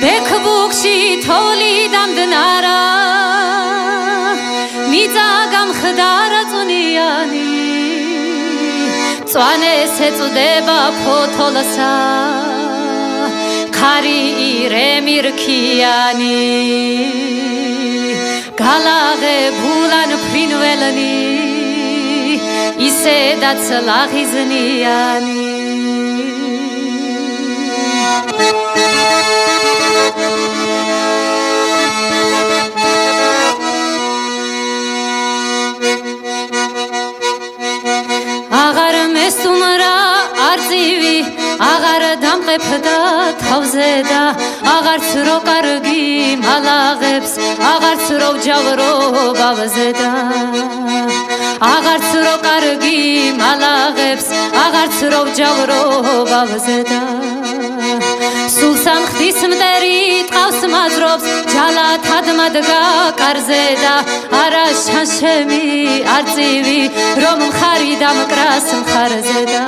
ბექბუქში თოვლი დამდნარა მიწა გამხდარა წუნიანი წვანეს ეწდება ფოთოლსა ქარი ირემირქიანი გალაღებულან ფრინველნი ისედაც ლაღიზნიანი აღარ მესტუმრა არწივი აღარ დამყეფდა თავზე და აღარც რო კარგი მალაღებს აღარც რო ვჯავრო ბავზე და აღარც რო კარგი მალაღებს აღარც რო ვჯავრო ბავზე და სულ სამხდის მტერი ტყავს მაძრობს ჯალათად მადგა კარზე და არა შანშემი არწივი რომ მხარი დამკრას მხარზე და